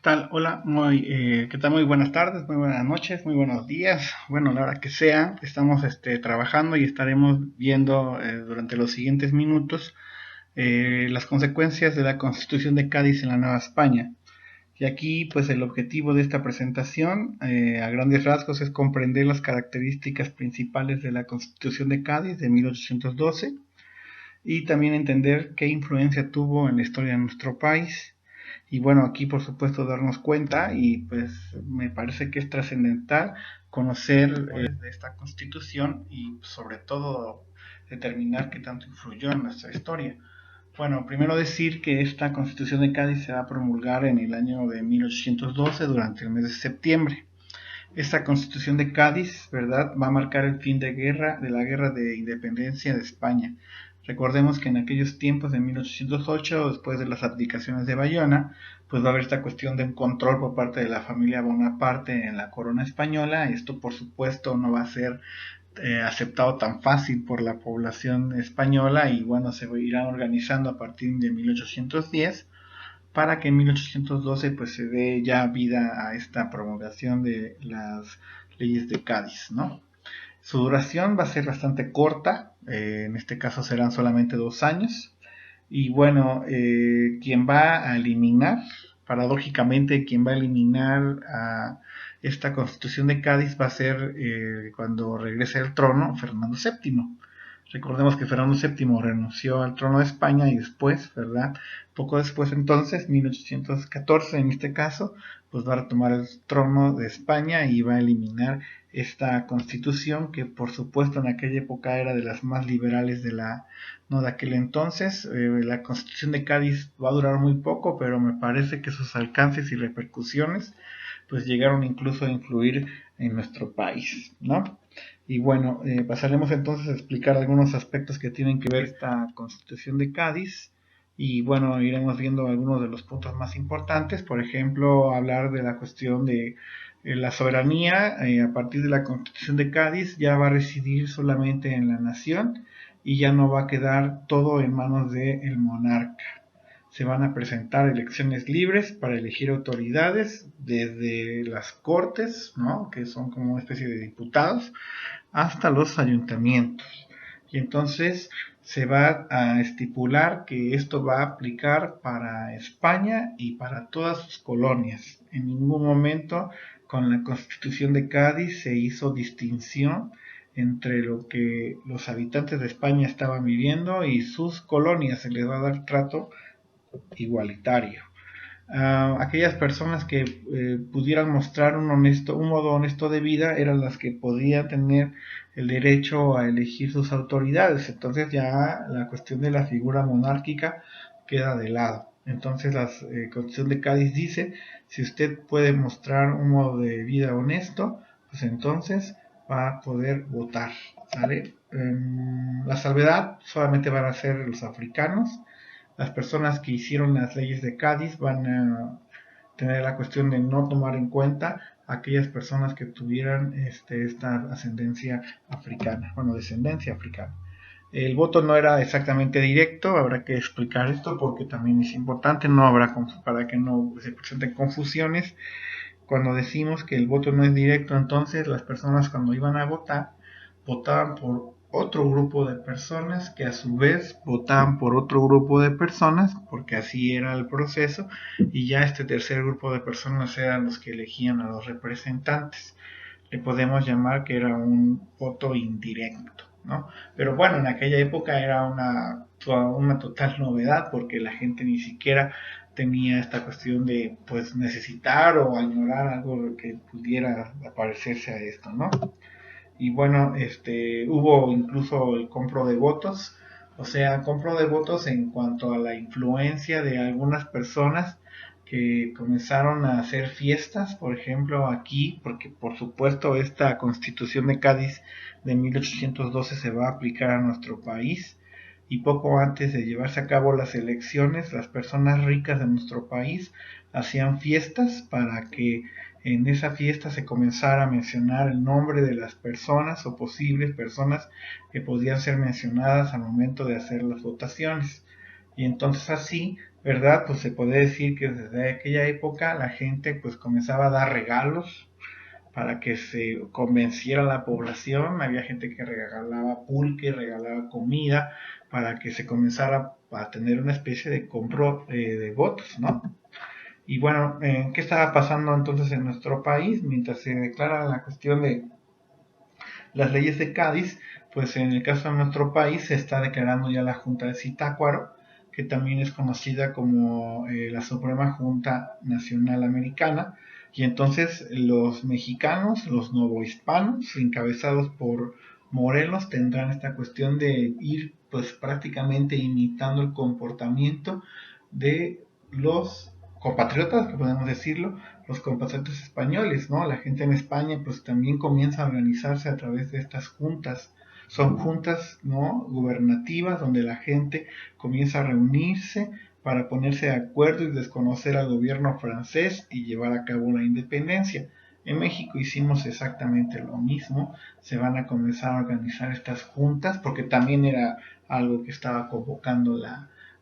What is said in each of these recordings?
tal? Hola, ¿qué tal? Muy buenas tardes, muy buenas noches, muy buenos días. Bueno, la hora que sea, estamos trabajando y estaremos viendo durante los siguientes minutos las consecuencias de la Constitución de Cádiz en la Nueva España. Y aquí, pues el objetivo de esta presentación, a grandes rasgos, es comprender las características principales de la Constitución de Cádiz de 1812 y también entender qué influencia tuvo en la historia de nuestro país. Y bueno, aquí por supuesto darnos cuenta y pues me parece que es trascendental conocer de esta constitución y sobre todo determinar qué tanto influyó en nuestra historia. Bueno, primero decir que esta constitución de Cádiz se va a promulgar en el año de 1812 durante el mes de septiembre. Esta constitución de Cádiz, ¿verdad?, va a marcar el fin de la guerra de independencia de España. Recordemos que en aquellos tiempos de 1808, después de las abdicaciones de Bayona, pues va a haber esta cuestión de un control por parte de la familia Bonaparte en la corona española. Esto, por supuesto, no va a ser aceptado tan fácil por la población española y bueno, se irán organizando a partir de 1810 para que en 1812 pues se dé ya vida a esta promulgación de las leyes de Cádiz, ¿no? Su duración va a ser bastante corta, en este caso serán solamente 2 años, y bueno, quien va a eliminar, paradójicamente, quien va a eliminar a esta constitución de Cádiz va a ser cuando regrese al trono Fernando VII. Recordemos que Fernando VII renunció al trono de España y después, ¿verdad? Poco después entonces, 1814 en este caso, pues va a retomar el trono de España y va a eliminar esta constitución que por supuesto en aquella época era de las más liberales de aquel entonces. La constitución de Cádiz va a durar muy poco, pero me parece que sus alcances y repercusiones pues llegaron incluso a influir en nuestro país, ¿no? Y bueno, pasaremos entonces a explicar algunos aspectos que tienen que ver esta Constitución de Cádiz. Y bueno, iremos viendo algunos de los puntos más importantes. Por ejemplo, hablar de la cuestión de la soberanía. A partir de la Constitución de Cádiz ya va a residir solamente en la nación y ya no va a quedar todo en manos del monarca. Se van a presentar elecciones libres para elegir autoridades desde las cortes, ¿no?, que son como una especie de diputados, hasta los ayuntamientos. Y entonces se va a estipular que esto va a aplicar para España y para todas sus colonias. En ningún momento con la Constitución de Cádiz se hizo distinción entre lo que los habitantes de España estaban viviendo y sus colonias. Se les va a dar trato igualitario. Aquellas personas que pudieran mostrar un modo honesto de vida eran las que podían tener el derecho a elegir sus autoridades. Entonces ya la cuestión de la figura monárquica queda de lado. Entonces la Constitución de Cádiz dice, si usted puede mostrar un modo de vida honesto, pues entonces va a poder votar, ¿sale? La salvedad solamente van a ser los africanos. Las personas que hicieron las leyes de Cádiz van a tener la cuestión de no tomar en cuenta a aquellas personas que tuvieran esta ascendencia africana, bueno, descendencia africana. El voto no era exactamente directo, habrá que explicar esto porque también es importante, no habrá para que no se presenten confusiones. Cuando decimos que el voto no es directo, entonces las personas cuando iban a votar votaban por otro grupo de personas que a su vez votaban por otro grupo de personas, porque así era el proceso, y ya este tercer grupo de personas eran los que elegían a los representantes. Le podemos llamar que era un voto indirecto, ¿no? Pero bueno, en aquella época era una total novedad porque la gente ni siquiera tenía esta cuestión de pues necesitar o añorar algo que pudiera parecerse a esto, ¿no? Y bueno, hubo incluso el compro de votos, o sea, compro de votos en cuanto a la influencia de algunas personas que comenzaron a hacer fiestas, por ejemplo aquí, porque por supuesto esta Constitución de Cádiz de 1812 se va a aplicar a nuestro país, y poco antes de llevarse a cabo las elecciones, las personas ricas de nuestro país hacían fiestas para que en esa fiesta se comenzara a mencionar el nombre de las personas o posibles personas que podían ser mencionadas al momento de hacer las votaciones. Y entonces así, ¿verdad? Pues se puede decir que desde aquella época la gente pues comenzaba a dar regalos para que se convenciera a la población. Había gente que regalaba pulque, regalaba comida, para que se comenzara a tener una especie de compro de votos, ¿no? Y bueno, ¿qué estaba pasando entonces en nuestro país mientras se declara la cuestión de las leyes de Cádiz? Pues en el caso de nuestro país se está declarando ya la Junta de Zitácuaro, que también es conocida como la Suprema Junta Nacional Americana, y entonces los mexicanos, los novohispanos, encabezados por Morelos, tendrán esta cuestión de ir pues prácticamente imitando el comportamiento de los compatriotas, que podemos decirlo, los compatriotas españoles, ¿no? La gente en España pues también comienza a organizarse a través de estas juntas. Son juntas, ¿no? Gubernativas donde la gente comienza a reunirse para ponerse de acuerdo y desconocer al gobierno francés y llevar a cabo la independencia. En México hicimos exactamente lo mismo. Se van a comenzar a organizar estas juntas porque también era algo que estaba convocando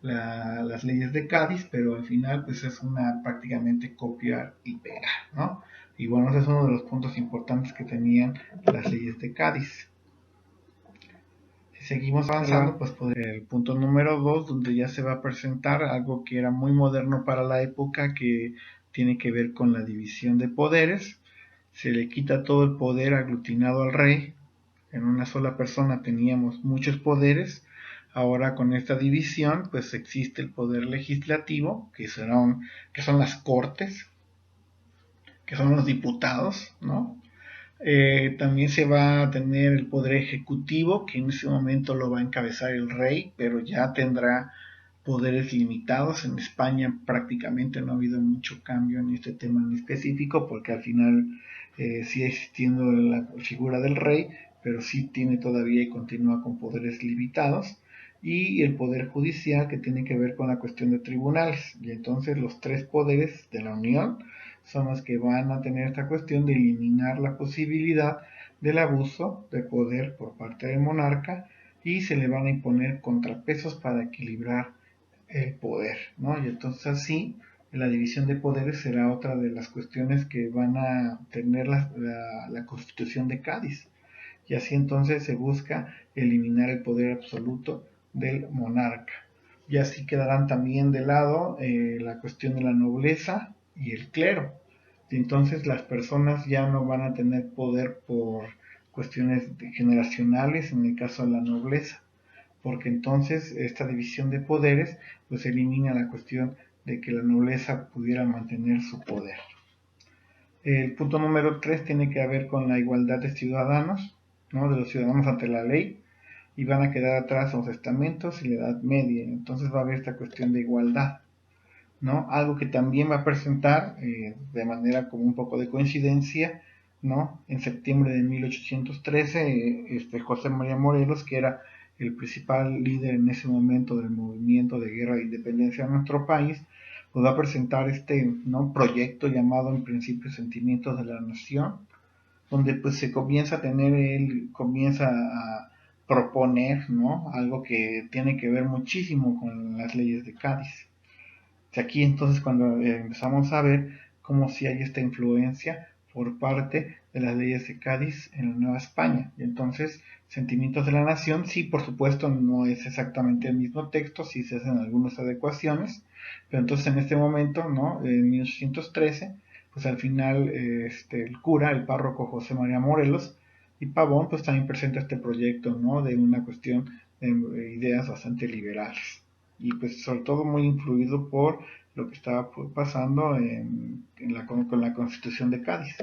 las leyes de Cádiz, pero al final pues es una prácticamente copiar y pegar, ¿no? Y bueno, ese es uno de los puntos importantes que tenían las leyes de Cádiz. Si seguimos avanzando, pues podría el punto número 2, donde ya se va a presentar algo que era muy moderno para la época, que tiene que ver con la división de poderes. Se le quita todo el poder aglutinado al rey. En una sola persona teníamos muchos poderes. Ahora con esta división, pues existe el poder legislativo, que son las cortes, que son los diputados, ¿no? También se va a tener el poder ejecutivo, que en ese momento lo va a encabezar el rey, pero ya tendrá poderes limitados. En España prácticamente no ha habido mucho cambio en este tema en específico, porque al final sigue existiendo la figura del rey, pero sí tiene todavía y continúa con poderes limitados. Y el poder judicial, que tiene que ver con la cuestión de tribunales. Y entonces los tres poderes de la Unión son los que van a tener esta cuestión de eliminar la posibilidad del abuso de poder por parte del monarca, y se le van a imponer contrapesos para equilibrar el poder, ¿no? Y entonces así la división de poderes será otra de las cuestiones que van a tener la Constitución de Cádiz. Y así entonces se busca eliminar el poder absoluto del monarca. Y así quedarán también de lado la cuestión de la nobleza y el clero. Y entonces las personas ya no van a tener poder por cuestiones generacionales en el caso de la nobleza, porque entonces esta división de poderes pues elimina la cuestión de que la nobleza pudiera mantener su poder. El punto número 3 tiene que ver con la igualdad de ciudadanos, ¿no? De los ciudadanos ante la ley, y van a quedar atrás los estamentos y la Edad Media. Entonces va a haber esta cuestión de igualdad, ¿no? Algo que también va a presentar de manera como un poco de coincidencia, ¿no? En septiembre de 1813, José María Morelos, que era el principal líder en ese momento del movimiento de guerra de independencia de nuestro país, pues va a presentar este, ¿no? proyecto llamado en principio Sentimientos de la Nación, donde pues se comienza a tener, él comienza a proponer, ¿no? Algo que tiene que ver muchísimo con las leyes de Cádiz. De aquí entonces cuando empezamos a ver cómo si hay esta influencia por parte de las leyes de Cádiz en la Nueva España. Y entonces, Sentimientos de la Nación, sí, por supuesto, no es exactamente el mismo texto, sí se hacen algunas adecuaciones, pero entonces en este momento, ¿no? En 1813, pues al final el cura, el párroco José María Morelos y Pavón, pues también presenta este proyecto, ¿no? De una cuestión de ideas bastante liberales, y pues sobre todo muy influido por lo que estaba pasando con la Constitución de Cádiz.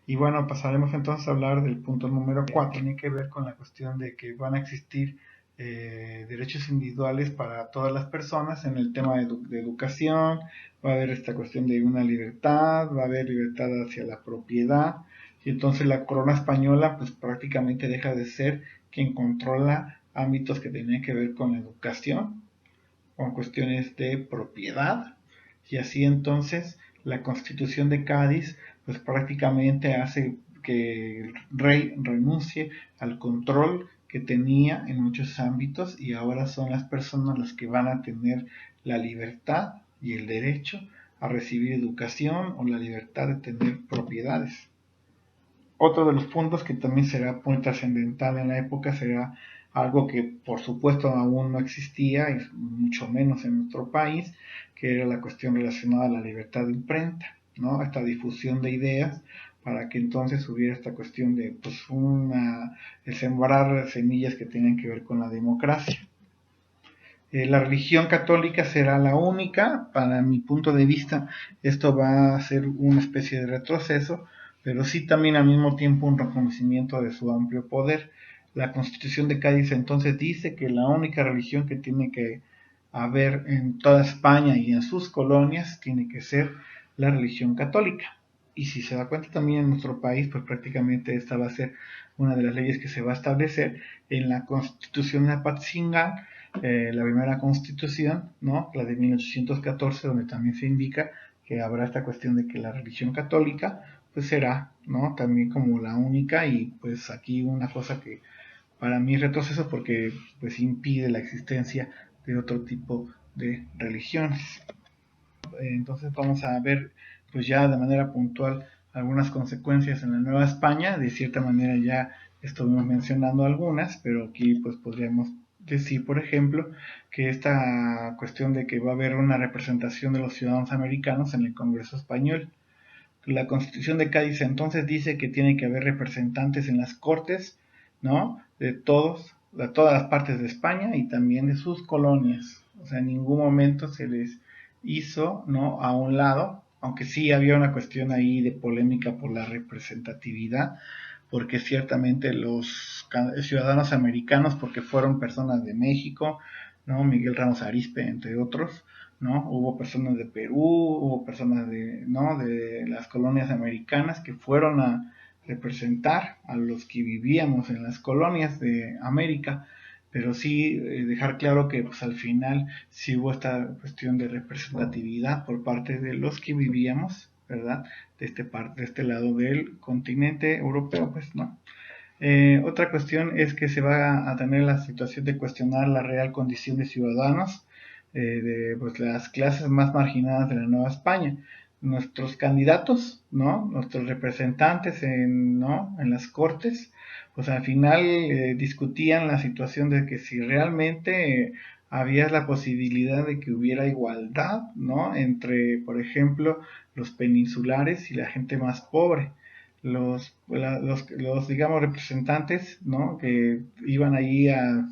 Y bueno, pasaremos entonces a hablar del punto número 4. Tiene que ver con la cuestión de que van a existir derechos individuales para todas las personas en el tema de educación. Va a haber esta cuestión de una libertad, va a haber libertad hacia la propiedad, y entonces la corona española pues prácticamente deja de ser quien controla ámbitos que tenían que ver con la educación, con cuestiones de propiedad, y así entonces la Constitución de Cádiz pues prácticamente hace que el rey renuncie al control que tenía en muchos ámbitos, y ahora son las personas las que van a tener la libertad y el derecho a recibir educación o la libertad de tener propiedades. Otro de los puntos que también será muy trascendental en la época será algo que por supuesto aún no existía y mucho menos en nuestro país, que era la cuestión relacionada a la libertad de imprenta, ¿no? Esta difusión de ideas para que entonces hubiera esta cuestión de pues el sembrar semillas que tienen que ver con la democracia. La religión católica será la única, para mi punto de vista, esto va a ser una especie de retroceso, pero sí también al mismo tiempo un reconocimiento de su amplio poder. La Constitución de Cádiz entonces dice que la única religión que tiene que haber en toda España y en sus colonias tiene que ser la religión católica. Y si se da cuenta también en nuestro país, pues prácticamente esta va a ser una de las leyes que se va a establecer en la Constitución de Apatzingán, la primera constitución, ¿no? La de 1814, donde también se indica que habrá esta cuestión de que la religión católica pues será, ¿no? También como la única, y pues aquí una cosa que para mí es retroceso porque pues impide la existencia de otro tipo de religiones. Entonces vamos a ver pues ya de manera puntual algunas consecuencias en la Nueva España. De cierta manera ya estuvimos mencionando algunas, pero aquí pues podríamos decir, por ejemplo, que esta cuestión de que va a haber una representación de los ciudadanos americanos en el Congreso español. La Constitución de Cádiz entonces dice que tiene que haber representantes en las Cortes, ¿no? De todas las partes de España y también de sus colonias. O sea, en ningún momento se les hizo, ¿no? A un lado, aunque sí había una cuestión ahí de polémica por la representatividad, porque ciertamente los ciudadanos americanos, porque fueron personas de México, ¿no? Miguel Ramos Arizpe, entre otros, ¿no? Hubo personas de Perú, hubo personas ¿no? De las colonias americanas que fueron a representar a los que vivíamos en las colonias de América, pero sí dejar claro que pues, al final sí hubo esta cuestión de representatividad por parte de los que vivíamos, ¿verdad? De este lado del continente europeo, pues, ¿no? Otra cuestión es que se va a tener la situación de cuestionar la real condición de ciudadanos de pues, las clases más marginadas de la Nueva España. Nuestros candidatos, ¿no? Nuestros representantes ¿no? En las cortes, pues al final discutían la situación de que si realmente había la posibilidad de que hubiera igualdad, ¿no? Entre, por ejemplo, los peninsulares y la gente más pobre. Los digamos, representantes, ¿no? Que iban allí a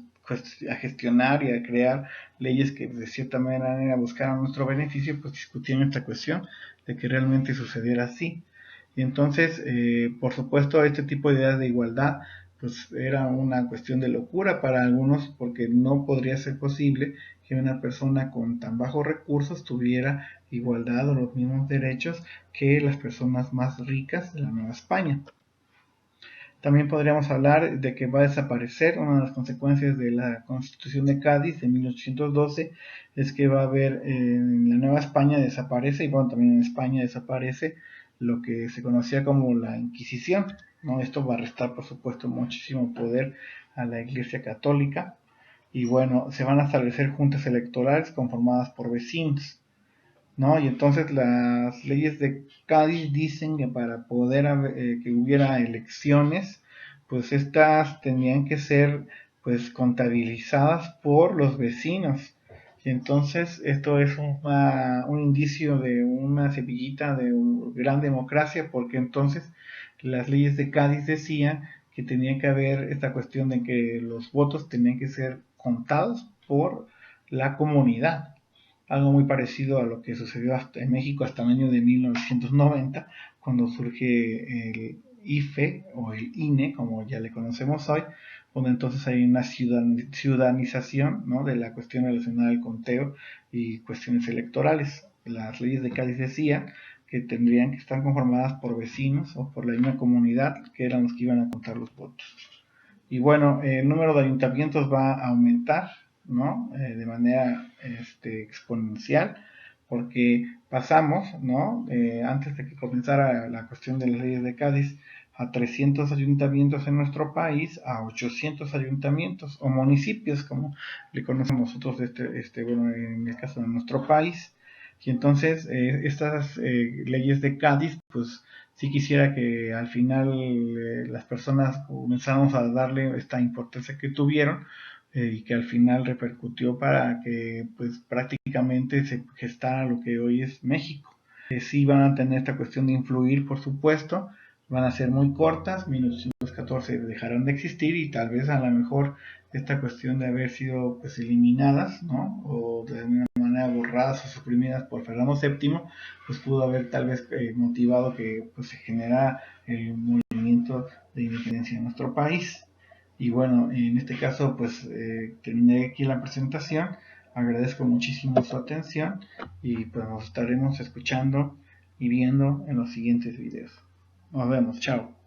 gestionar y a crear leyes que de cierta manera buscaran nuestro beneficio, pues discutían esta cuestión de que realmente sucediera así. Y entonces, por supuesto, este tipo de ideas de igualdad, pues era una cuestión de locura para algunos, porque no podría ser posible que una persona con tan bajos recursos tuviera igualdad o los mismos derechos que las personas más ricas de la Nueva España. También podríamos hablar de que va a desaparecer, una de las consecuencias de la Constitución de Cádiz de 1812 es que va a haber en la Nueva España desaparece, y bueno, también en España desaparece lo que se conocía como la Inquisición, ¿no? Esto va a restar, por supuesto, muchísimo poder a la Iglesia Católica, y bueno, se van a establecer juntas electorales conformadas por vecinos, ¿no? Y entonces las leyes de Cádiz dicen que para poder que hubiera elecciones, pues estas tenían que ser pues contabilizadas por los vecinos. Y entonces esto es un indicio de una semillita de gran democracia, porque entonces las leyes de Cádiz decían que tenía que haber esta cuestión de que los votos tenían que ser contados por la comunidad, algo muy parecido a lo que sucedió en México hasta el año de 1990, cuando surge el IFE o el INE, como ya le conocemos hoy, donde entonces hay una ciudadanización, ¿no? De la cuestión relacionada al conteo y cuestiones electorales. Las leyes de Cádiz decían que tendrían que estar conformadas por vecinos o por la misma comunidad, que eran los que iban a contar los votos. Y bueno, el número de ayuntamientos va a aumentar, ¿no? De manera exponencial, porque pasamos, ¿no? Antes de que comenzara la cuestión de las leyes de Cádiz, a 300 ayuntamientos en nuestro país a 800 ayuntamientos o municipios, como le conocemos nosotros, bueno, en el caso de nuestro país. Y entonces estas leyes de Cádiz, pues sí quisiera que al final las personas comenzáramos a darle esta importancia que tuvieron, y que al final repercutió para que pues prácticamente se gestara lo que hoy es México. Sí van a tener esta cuestión de influir, por supuesto, van a ser muy cortas, 1914 dejarán de existir y tal vez a lo mejor esta cuestión de haber sido pues eliminadas, ¿no? O de una manera borradas o suprimidas por Fernando VII, pues pudo haber tal vez motivado que pues se generara el movimiento de independencia en nuestro país. Y bueno, en este caso pues terminaré aquí la presentación. Agradezco muchísimo su atención y pues nos estaremos escuchando y viendo en los siguientes videos. Nos vemos, chao.